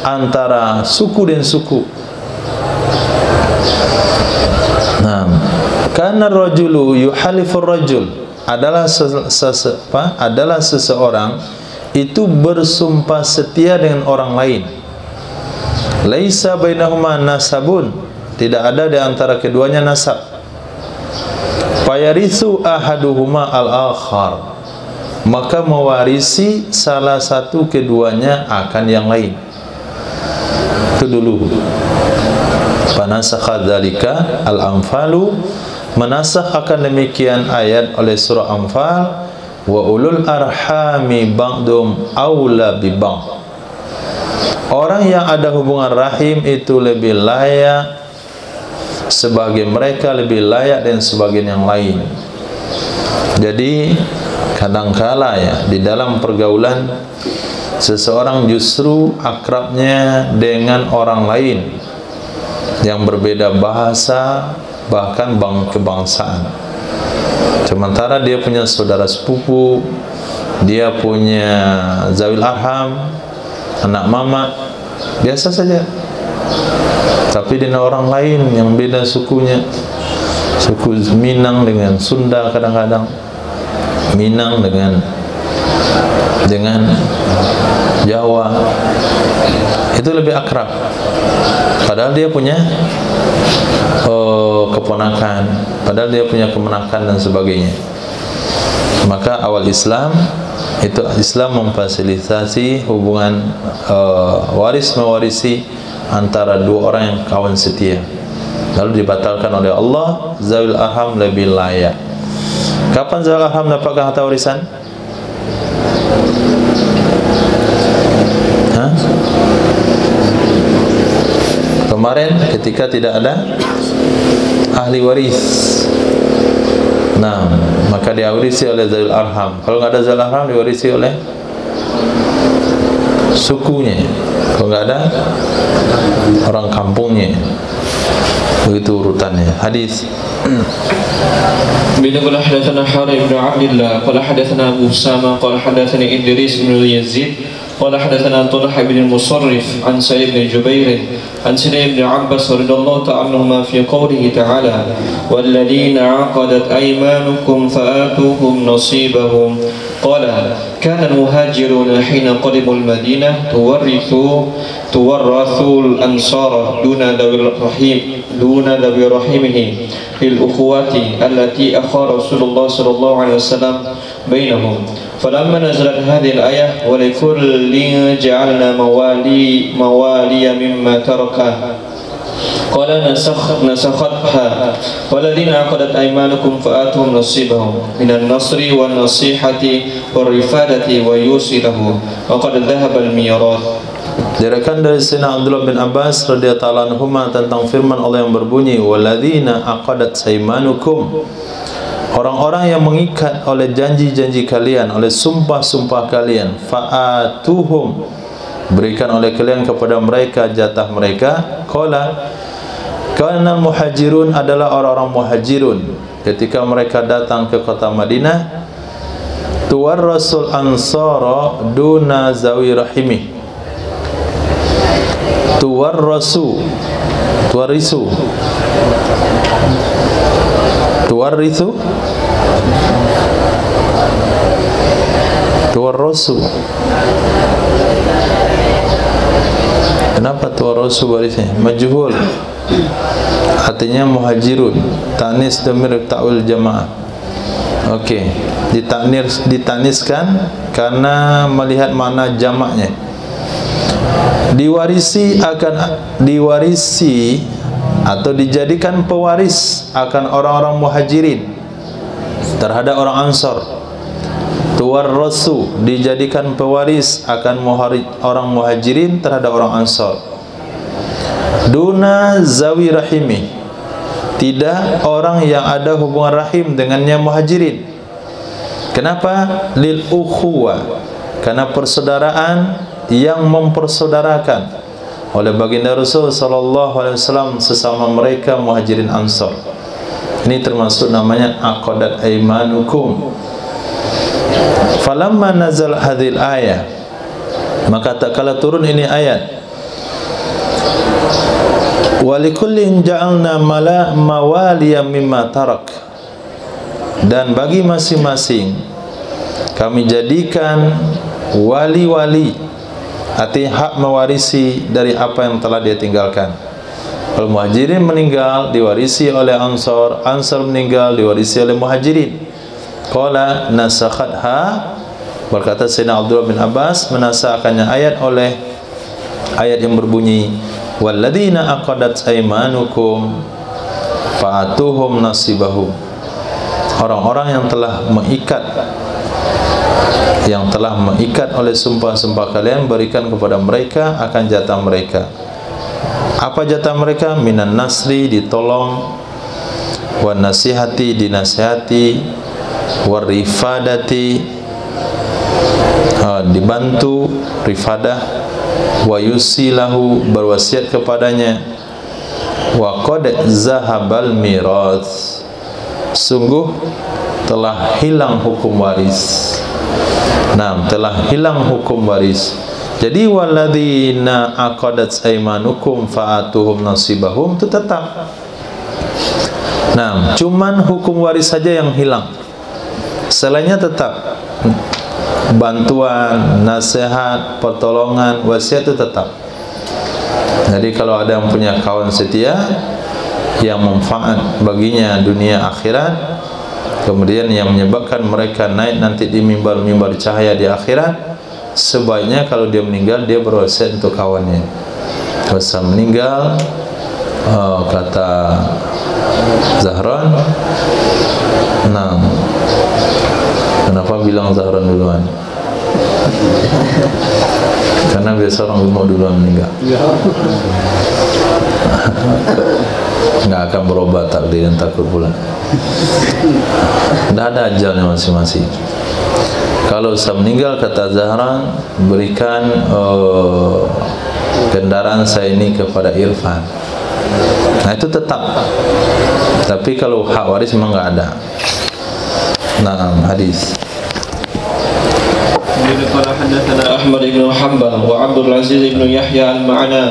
Speaker 1: antara suku dan suku. Nah, karena rajulu yuhalifur rajul adalah seseorang itu bersumpah setia dengan orang lain. Laisa bainahuma nasabun, tidak ada di antara keduanya nasab. Fayarisu ahaduhuma al-akhar, maka mewarisi salah satu keduanya akan yang lain. Itu dulu. Fanasakha dzalika al-anfalu, menasakh akan demikian ayat oleh surah Anfal, wa ulul arhami ba'dum aula bi ba'd. Orang yang ada hubungan rahim itu lebih layak, sebagian mereka lebih layak dan sebagian yang lain. Jadi kadangkala ya di dalam pergaulan seseorang justru akrabnya dengan orang lain yang berbeda bahasa, bahkan kebangsaan. Sementara dia punya saudara sepupu, dia punya zawil arham, anak mama, biasa saja. Tapi dengan orang lain yang beda sukunya, suku Minang dengan Sunda, kadang-kadang Minang dengan Jawa, itu lebih akrab. Padahal dia punya keponakan, padahal dia punya kemenakan dan sebagainya. Maka awal Islam itu Islam memfasilitasi hubungan waris mewarisi antara dua orang yang kawan setia. Lalu dibatalkan oleh Allah, zawil arham lebih layak. Kapan zawil arham dapatkan harta warisan? Kemarin ketika tidak ada ahli waris. Nah, maka diwarisi oleh zawil arham. Kalau nggak ada zawil arham, diwarisi oleh sukunya. Kalau nggak ada, orang kampungnya. Begitu urutannya. Hadis.
Speaker 2: Bila qala hadatsana Harith bin Abdullah qala hadatsana Abu Usama qala hadatsani Idris bin Yazid qala hadatsana Talha bin Musarrif an Sa'id bin Jubair an Sa'id bin Abbas radhiyallahu ta'ala anhuma fi qawlihi ta'ala walladzina 'aqadat aymanukum fa'atuhum nasibahum qala kana al-muhajiruna hina qadimu al-Madinah tuwarrathu al-ansara duna dhawi rahimihi lil ukhuwati allati akhara Rasulullah sallallahu alaihi wasallam bainahum. Falamma nazalat hadhihi al-ayah wa likullin ja'alna mawaliya mimma taraka qala nasakhatha walladhina aqadat aymanukum fa'atuhum nasibahum minan nasri wan nasihati war rifadati wa yusilahu wa qad dhahaba al-mirath.
Speaker 1: Diriwayatkan dari Sayyidina Abdullah bin Abbas radhiyallahu anhuma tentang firman Allah yang berbunyi walladzina aqadat aymanukum, orang-orang yang mengikat oleh janji-janji kalian, oleh sumpah-sumpah kalian, fa'atuhum, berikan oleh kalian kepada mereka jatah mereka. Qala kana muhajirun, adalah orang-orang muhajirun ketika mereka datang ke kota Madinah, tuwarrasul ansara duna zawi rahimih, tuwarrisu kenapa tuwarrasu barisnya majhul, artinya muhajirun, tanis dhamir ta'wil jamaah. Okey, ditaniskan karena melihat makna jamaknya. Diwarisi atau dijadikan pewaris akan orang-orang muhajirin terhadap orang ansar. Tuwarrasu, dijadikan pewaris akan orang muhajirin terhadap orang ansar. Duna zawi rahimi, tidak orang yang ada hubungan rahim dengannya muhajirin. Kenapa? Lil ukhuwah, karena persaudaraan yang mempersaudarakan oleh baginda Rasul sallallahu alaihi wasallam sesama mereka muhajirin ansar. Ini termasuk namanya aqadat aymanukum. Falamma nazal hadhil ayah, maka tatkala turun ini ayat, walikullin ja'alna mawaliya mimma tarak, dan bagi masing-masing kami jadikan wali-wali, artinya hak mewarisi dari apa yang telah dia tinggalkan. Kalau muhajirin meninggal diwarisi oleh ansar, ansar meninggal diwarisi oleh muhajirin. Qala nasakhatha, berkata Sayyidina Abdullah bin Abbas, menasakhannya ayat oleh ayat yang berbunyi walladzina aqadat aymanukum fa'atuhum nasibahum, orang-orang yang telah mengikat oleh sumpah-sumpah kalian, berikan kepada mereka akan jatah mereka. Apa jatah mereka? Minan nasri, ditolong, wan nasihati, dinasihati, war rifadati, dibantu, rifadah, wa yusilahu, berwasiat kepadanya, wa qad zahabal mirath, sungguh telah hilang hukum waris. Nah, telah hilang hukum waris. Jadi walladzina aqadat aymanukum fa'atuhum nasibahum itu tetap. Nah, cuman hukum waris saja yang hilang. Selainnya tetap. Bantuan, nasihat, pertolongan, wasiat itu tetap. Jadi kalau ada yang punya kawan setia yang manfaat baginya dunia akhirat, kemudian yang menyebabkan mereka naik nanti di mimbar-mimbar cahaya di akhirat, sebaiknya kalau dia meninggal dia berwasiat untuk kawannya. Kalau saya meninggal, kata Zahran, nah, kenapa bilang Zahran duluan? Karena biasa orang gemuk duluan meninggal. Nggak akan berobat takdir dan takut pula. Tidak ada ajalnya masing-masing. Kalau saya meninggal, kata Zahran, berikan kendaraan saya ini kepada Irfan. Nah itu tetap. Tapi kalau hak waris memang nggak ada. Nah, hadis.
Speaker 2: قال حدثنا أحمد بن حنبل وعبد العزيز بن يحيى المعنى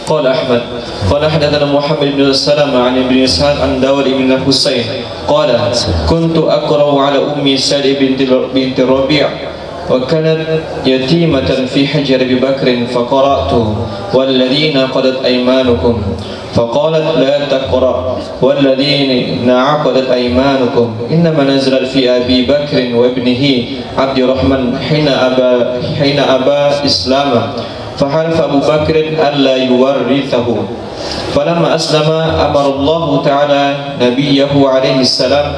Speaker 2: قال أحمد قال حدثنا محمد بن سلمة عن ابن إسحاق عن داود بن الحسين قال كنت أقرأ على أمي سعد بنت الربيع وكانت يتيمة في حجر أبي بكر فقرأت والذين قضت أيمانكم فقالت لا تقرأ والذين عقدت أيمانكم إنما نزلت في أبي بكر وابنه عبد الرحمن حين أبى إسلاما فحلف أبو بكر ألا يورثه فلما أسلم أمر الله تعالى نبيه عليه السلام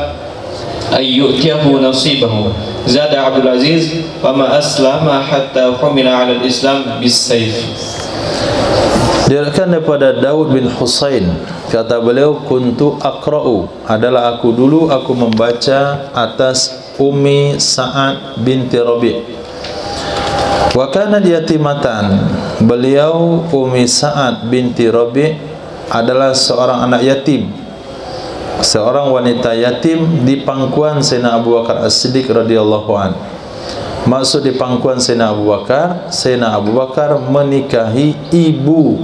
Speaker 2: أن يؤتيه نصيبه زاد عبد العزيز فما أسلم حتى حمل على الإسلام بالسيف.
Speaker 1: Diriwayatkan daripada Daud bin Husain, kata beliau, kuntu aqra'u, adalah aku dulu aku membaca atas Ummi Sa'ad binti Rabi'. Wa kanat yatimatan, beliau Ummi Sa'ad binti Rabi' adalah seorang anak yatim, seorang wanita yatim di pangkuan Sayyidina Abu Bakar As-Siddiq radhiyallahu anhu. Maksud di pangkuan Sayyidina Abu Bakar menikahi ibu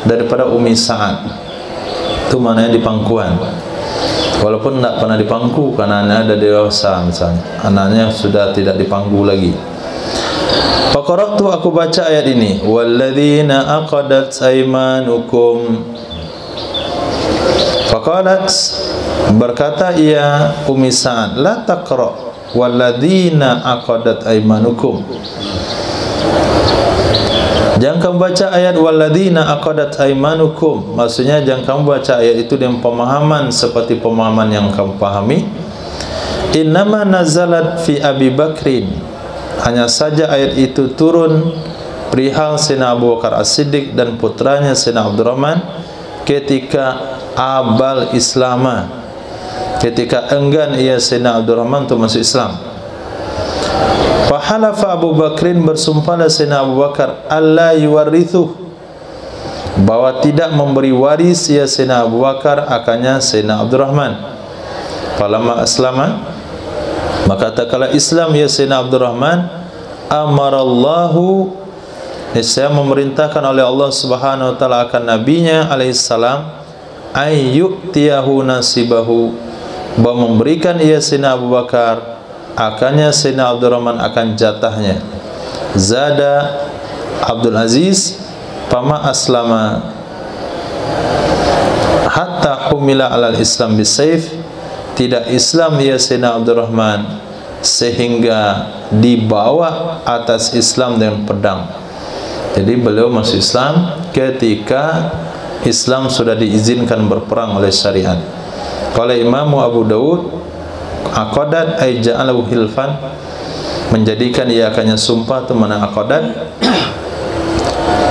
Speaker 1: daripada Ummi Sa'ad. Itu maknanya di pangkuan. Walaupun tidak pernah dipangku karena anaknya ada dewasa misalnya, anaknya sudah tidak dipangku lagi. Faqara'tu, aku baca ayat ini, walladzina aqadat aymanukum. Faqalat, berkata ia Ummi Sa'ad, la taqra' walladzina aqadat aymanukum. Jangan kamu baca ayat walladzina aqadat aymanukum. Maksudnya jangan kamu baca ayat itu dengan pemahaman seperti pemahaman yang kamu pahami. Innama nazalat fi Abi Bakrin. Hanya saja ayat itu turun perihal Sayyidina Abu Bakar As-Siddiq dan putranya Sayyidina Abdurrahman ketika abal Islama, ketika enggan ia Sayyidina Abdurrahman untuk masuk Islam. Fahalafa Abu Bakrin, bersumpahlah Sayyidina Abu Bakar, alla yuwarithu, bahwa tidak memberi waris ia Sayyidina Abu Bakar akannya Sayyidina Abdurrahman. Falamma aslama, maka tatkala Islam ya Sayyidina Abdurrahman, amarallahu, niscaya memerintahkan oleh Allah Subhanahu wa taala akan nabinya alaihi salam, ayyutiyahu nasibahu, bahwa memberikan ia Sayyidina Abu Bakar akannya Sayyidina Abdurrahman akan jatahnya. Zada Abdul Aziz, fama aslama hatta humila alal Islam bisayf, tidak Islam ia Sayyidina Abdurrahman sehingga dibawa atas Islam dengan pedang. Jadi beliau masuk Islam ketika Islam sudah diizinkan berperang oleh syariat. Kalau Imam Abu Dawud, aqadat ay ja'alahu hilfan, menjadikan ia akannya sumpah, itu mana aqadat.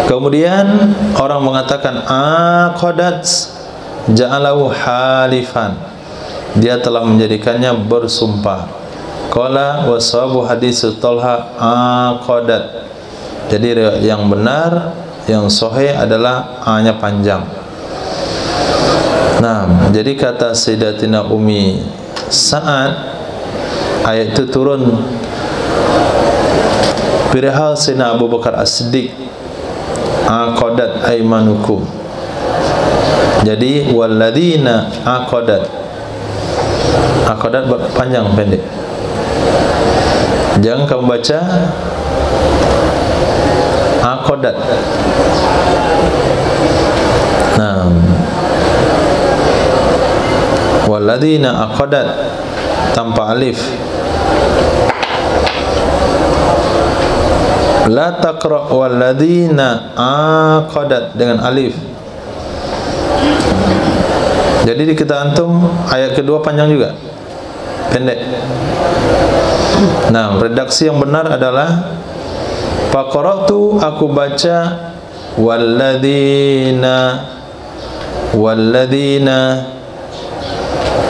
Speaker 1: Kemudian orang mengatakan aqadat ja'alahu halifan, dia telah menjadikannya bersumpah. Qala wa sawabu hadis Talha aqadat. Jadi yang benar, yang sahih adalah A-nya panjang. Nah, jadi kata Sayyidatina Ummi Sa'ad, ayat itu turun perihal Sayyidina Abu Bakar As-Siddiq, aqadat aymanukum. Jadi walladzina aqadat, aqadat panjang pendek. Jangan kamu baca aqadat. Nah, walladzina aqadat tanpa alif. La taqra walladzina aqadat dengan alif. Jadi di kita antum ayat kedua panjang juga, pendek. Nah, redaksi yang benar adalah faqara'tu, aku baca, walladzina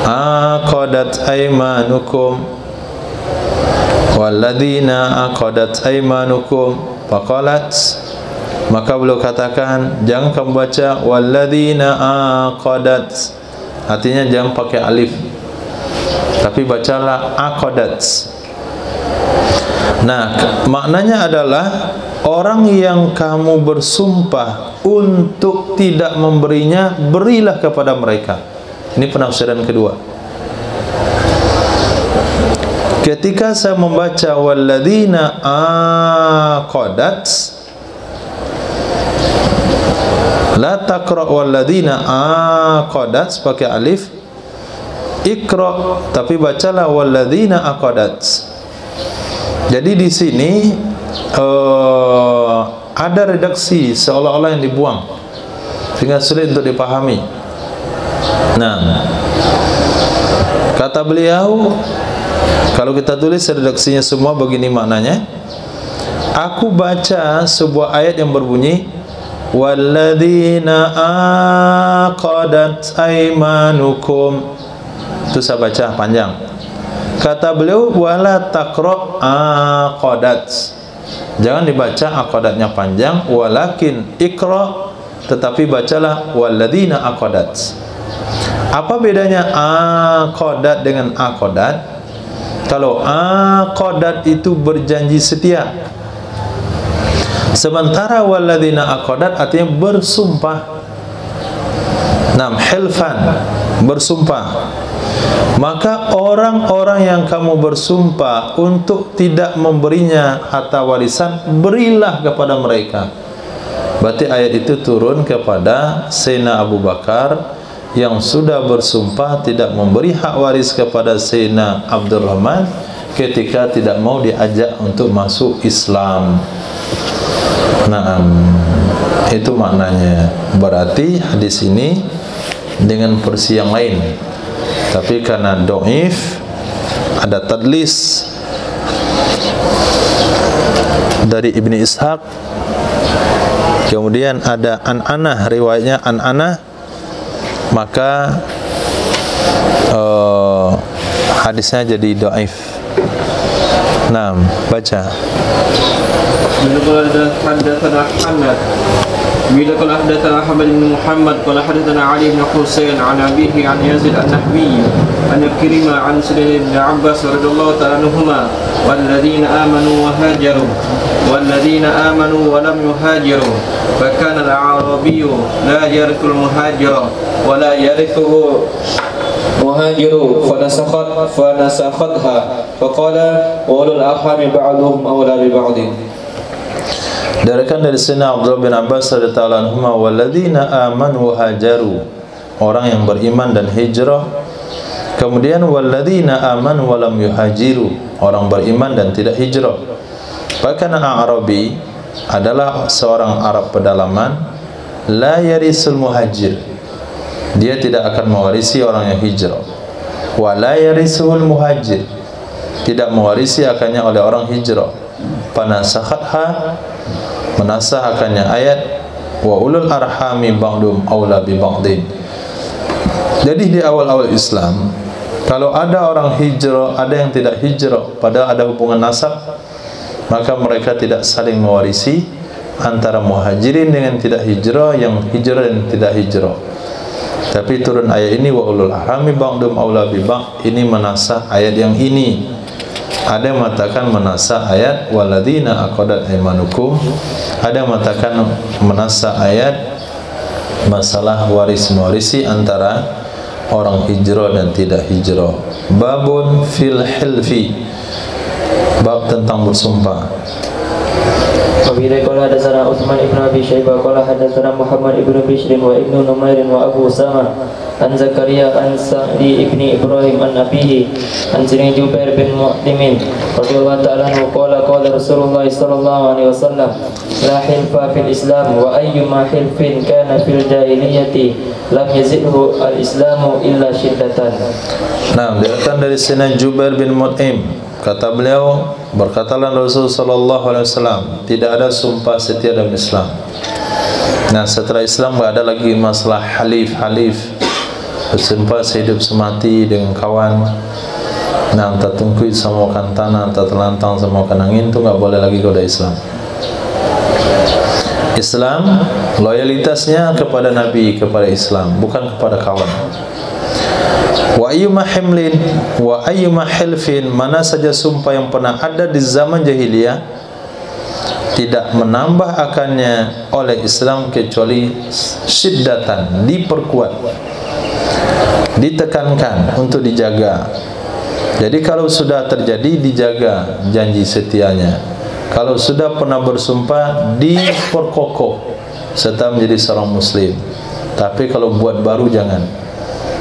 Speaker 1: aqadat aymanukum, walladzina aqadat aymanukum faqalat, maka beliau katakan jangan kamu baca walladzina aqadat, artinya jangan pakai alif, tapi bacalah aqadat. Nah, maknanya adalah orang yang kamu bersumpah untuk tidak memberinya, berilah kepada mereka. Ini penafsiran kedua. Ketika saya membaca walladzina aqadat, la taqra walladzina aqadat pakai alif, ikra tapi bacalah walladzina aqadat. Jadi di sini ada redaksi seolah-olah yang dibuang sehingga sulit untuk dipahami. Nah, kata beliau, kalau kita tulis redaksinya semua begini maknanya. Aku baca sebuah ayat yang berbunyi walladzina aqadat aymanukum. Itu saya baca panjang. Kata beliau wala taqra aqadat, jangan dibaca aqadatnya panjang, walakin ikra, tetapi bacalah walladzina aqadat. Apa bedanya aqadat dengan aqadat? Kalau aqadat itu berjanji setia, sementara walladzina aqadat artinya bersumpah. Nam hilfan, bersumpah. Maka orang-orang yang kamu bersumpah untuk tidak memberinya harta warisan, berilah kepada mereka. Berarti ayat itu turun kepada Sayyidina Abu Bakar yang sudah bersumpah tidak memberi hak waris kepada Sayyidina Abdurrahman ketika tidak mau diajak untuk masuk Islam. Nah, itu maknanya. Berarti hadis ini dengan versi yang lain, tapi karena dhaif, ada tadlis dari Ibni Ishaq, kemudian ada an-anah, riwayatnya an-anah, maka hadisnya jadi dhaif. Nah, baca. Bila qala hadatsana Ahmad bin Muhammad qala hadatsana Ali bin Husain an abihi an Yazid an-Nahwi an Ikrimah an Sa'id bin Abbas radhiyallahu ta'ala anhuma walladzina amanu wa hajaru walladzina amanu wa lam yuhajiru fa kana al-'arabiyyu la yarithul muhajira wa la yarithuhu muhajiru fanasakhatha faqala ulul arhami ba'duhum awla bi ba'din. Darikan dari Sayyidina Abdullah bin Abbas radhiyallahu anhu, walladzina amanu wa hajaru, orang yang beriman dan hijrah. Kemudian walladzina amanu wa lam yuhajiru, orang beriman dan tidak hijrah. Bahkan Arabi adalah seorang Arab pedalaman, la yarisul muhajir, dia tidak akan mewarisi orang yang hijrah. Wa la yarisul muhajir, tidak mewarisi akannya oleh orang hijrah. Panasakhatha, menasah akannya ayat wa ulul arhami ba'dum aula bi ba'din. Jadi di awal-awal Islam, kalau ada orang hijrah, ada yang tidak hijrah, padahal ada hubungan nasab, maka mereka tidak saling mewarisi antara muhajirin dengan tidak hijrah, yang hijrah dan tidak hijrah. Tapi turun ayat ini wa ulul arhami ba'dum aula bi ba'd, ini menasah ayat yang ini. Ada yang mengatakan menasah ayat walladzina aqadat aymanukum, ada yang mengatakan menasah ayat masalah waris-mewarisi antara orang hijrah dan tidak hijrah. Babun fil hilfi, bab tentang bersumpah.
Speaker 3: وبه قال حدثنا عثمان بن ابي شيبه قال حدثنا محمد بن بشر وابن نمير وابو اسامه عن زكريا عن سعد بن ابراهيم عن ابيه عن سيدنا جبير بن مطعم رضي الله تعالى عنه قال قال رسول الله صلى الله عليه وسلم لا حلف في الاسلام وايما حلف كان في الجاهليه لم يزده الاسلام الا شدة.
Speaker 1: Nah, diriwayatkan dari Sayyidina Jubair bin Mut'im, kata beliau, berkatalah Rasul sallallahu alaihi wasallam, tidak ada sumpah setia dalam Islam. Nah, setelah Islam enggak ada lagi masalah halif bersumpah sehidup semati dengan kawan. Nah, entah tungkuit sama makan tanah, entah terlantang sama makan angin, itu enggak boleh lagi kalau Islam. Islam loyalitasnya kepada Nabi, kepada Islam, bukan kepada kawan. Wa ayyuma himlin wa ayyuma hilfin, mana saja sumpah yang pernah ada di zaman jahiliyah tidak menambah akannya oleh Islam kecuali syiddatan, diperkuat, ditekankan untuk dijaga. Jadi kalau sudah terjadi, dijaga janji setianya. Kalau sudah pernah bersumpah, diperkokoh serta menjadi seorang muslim. Tapi kalau buat baru jangan.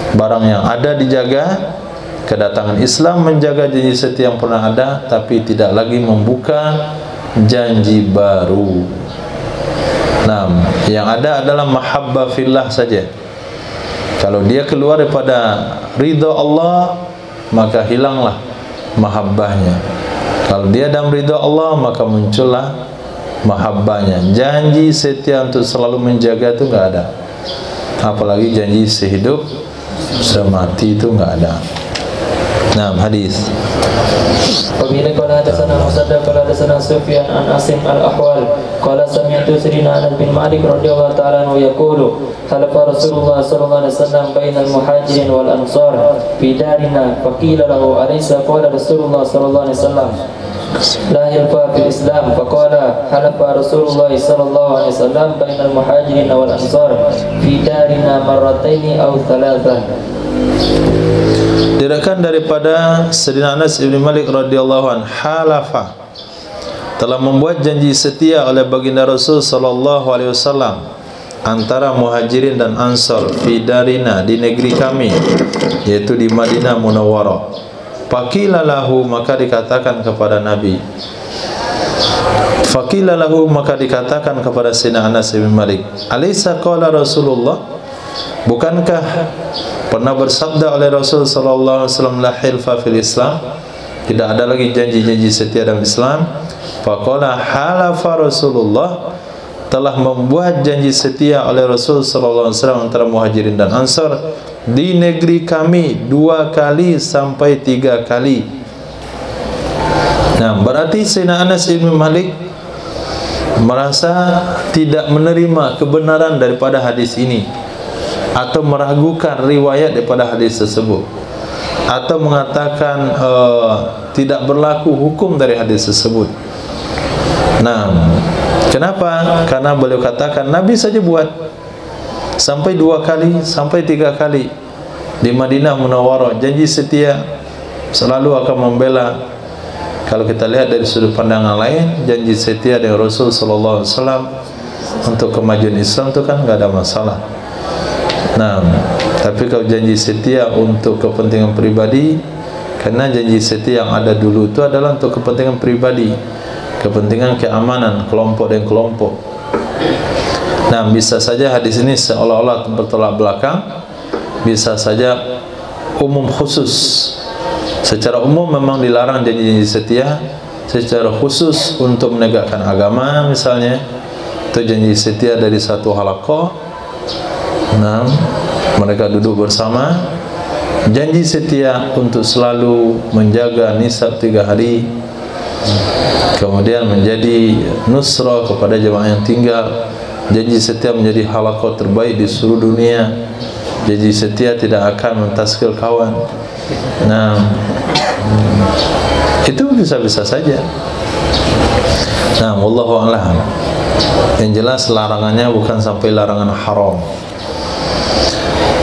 Speaker 1: Barang yang ada dijaga, kedatangan Islam menjaga janji setia yang pernah ada, tapi tidak lagi membuka janji baru. Nah, yang ada adalah mahabbah fillah saja. Kalau dia keluar daripada ridha Allah, maka hilanglah mahabbahnya. Kalau dia dalam ridha Allah, maka muncullah mahabbahnya. Janji setia untuk selalu menjaga itu enggak ada. Apalagi janji sehidup semati itu enggak ada. Nah, hadis.
Speaker 3: Wabillahi qala hadatsana Musaddad qala hadatsana Sufyan an Asim al-Ahwal qala sami'tu Sayyidina Anas bin Malik radhiyallahu ta'ala anhu yaqulu halafa Rasulullah sallallahu alaihi wasallam bainal muhajirin wal ansar fi darina faqila lahu alaysa qala Rasulullah sallallahu alaihi wasallam la hilfa fil Islam faqala halafa Rasulullah sallallahu alaihi wasallam bainal muhajirin wal ansar fi darina marrataini aw thalathan.
Speaker 1: Diriwayatkan daripada Sayyidina Anas bin Malik radhiyallahu anhu, halafa, telah membuat janji setia oleh baginda Rasul sallallahu alaihi wasallam antara muhajirin dan ansar fi darina, di negeri kami, yaitu di Madinah Munawwarah. Faqila lahu, maka dikatakan kepada Nabi, faqila lahu, maka dikatakan kepada Sayyidina Anas bin Malik, alaysa qala Rasulullah, bukankah pernah bersabda oleh Rasul sallallahu alaihi wasallam la hilfa fil Islam, tidak ada lagi janji-janji setia dalam Islam. Faqala halafa Rasulullah, telah membuat janji setia oleh Rasul sallallahu alaihi wasallam antara muhajirin dan ansar di negeri kami 2 kali sampai 3 kali. Nah, berarti Sayyidina Anas bin Malik merasa tidak menerima kebenaran daripada hadis ini, atau meragukan riwayat daripada hadis tersebut, atau mengatakan tidak berlaku hukum dari hadis tersebut. Nah, kenapa? Karena beliau katakan Nabi saja buat sampai 2 kali, sampai 3 kali di Madinah Munawwarah, janji setia, selalu akan membela. Kalau kita lihat dari sudut pandangan lain, janji setia dengan Rasul sallallahu alaihi wasallam untuk kemajuan Islam itu kan enggak ada masalah. Nah, tapi kalau janji setia untuk kepentingan pribadi, karena janji setia yang ada dulu itu adalah untuk kepentingan pribadi, kepentingan keamanan kelompok dan kelompok. Nah, bisa saja hadis ini seolah-olah bertolak belakang, bisa saja umum khusus. Secara umum memang dilarang janji-janji setia, secara khusus untuk menegakkan agama misalnya, itu janji setia dari satu halaqah. Nah, mereka duduk bersama, janji setia untuk selalu menjaga nisab 3 hari, kemudian menjadi nusrah kepada jemaah yang tinggal, janji setia menjadi halaqah terbaik di seluruh dunia, janji setia tidak akan mentaskil kawan. Nah, itu bisa-bisa saja. Nah, wallahu a'lam. Yang jelas larangannya bukan sampai larangan haram.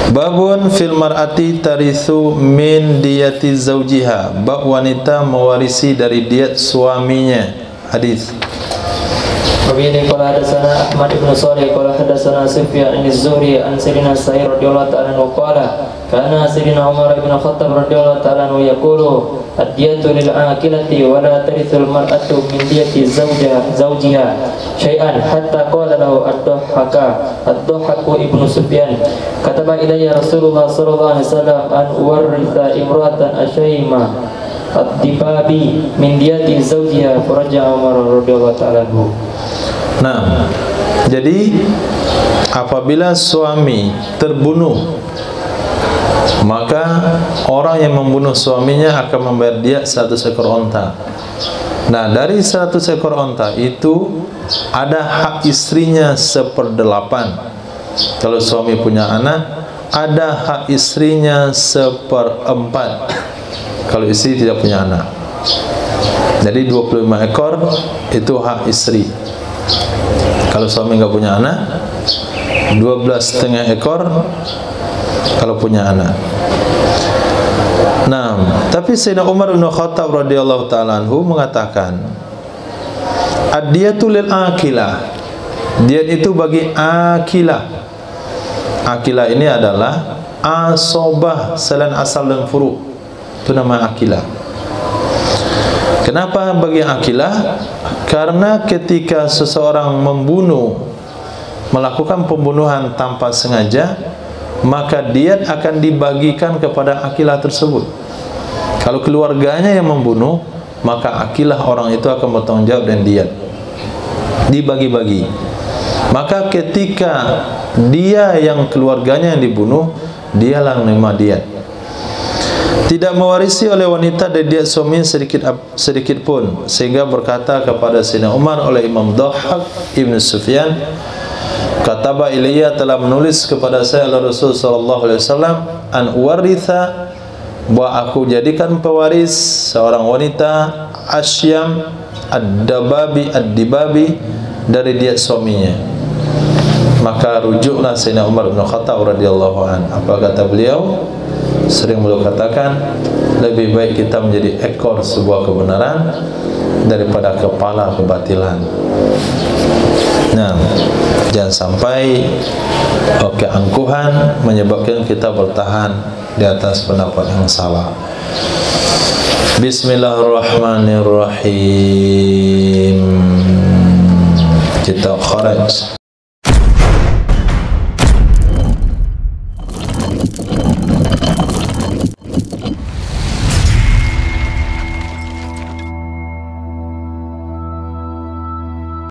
Speaker 1: Babun fil mar'ati tarithu min diyati zawjiha, bab wanita mewarisi dari diat suaminya. Hadis.
Speaker 3: Wabihi qala hadatsana Ahmad ibn Shalih qala hadatsana Sufyan an Az-Zuhri an Sayyidina Sa'id radhiyallahu ta'ala anhu qala kana Sayyidina Umar bin Khattab radhiyallahu ta'ala anhu yaqulu ad-diyatu lil aqilati wa la tarithul mar'atu min diyati zawjiha syai'an hatta qala lahu ad-dhahhaku ibnu Sufyan kataba ilayya Rasulullah sallallahu alaihi wasallam an uwarritha imra'atan ashayma ad-dibabi min diyati zawjiha faraja Umar radhiyallahu ta'ala anhu.
Speaker 1: Nah, jadi apabila suami terbunuh, maka orang yang membunuh suaminya akan membayar dia 100 ekor onta. Nah, dari 100 ekor onta itu ada hak istrinya 1/8. Kalau suami punya anak, ada hak istrinya 1/4. Kalau istri tidak punya anak, jadi 25 ekor itu hak istri. Kalau suami nggak punya anak, 12,5 ekor kalau punya anak. Nah, tapi Sayyidina Umar bin Khattab radhiyallahu ta'ala anhu mengatakan, ad-diyatu lil aqilah. Diyat itu bagi aqilah. Aqilah ini adalah asobah selain asal dan furu. Itu nama aqilah. Kenapa bagi aqilah? Karena ketika seseorang melakukan pembunuhan tanpa sengaja, maka diyat akan dibagikan kepada aqilah tersebut. Kalau keluarganya yang membunuh, maka aqilah orang itu akan bertanggung jawab dan diyat dibagi-bagi. Maka ketika dia yang keluarganya yang dibunuh, dialah yang menerima diyat. Tidak mewarisi oleh wanita dari diyat suami sedikit pun, sehingga berkata kepada Sayyidina Umar oleh Imam Dhahhak ibn Sufyan, kataba ilayya, telah menulis kepada saya Allah Rasul sallallahu alaihi wasallam, an uwaritha, bahwa aku jadikan pewaris seorang wanita asyam ad-dibabi dari diyat suaminya. Maka rujuklah Sayyidina Umar bin Khattab radhiyallahu anhu. Apa kata beliau? Sering beliau katakan, lebih baik kita menjadi ekor sebuah kebenaran daripada kepala kebatilan. Nah, jangan sampai keangkuhan menyebabkan kita bertahan di atas pendapat yang salah. Bismillahirrahmanirrahim. Kita kharaj.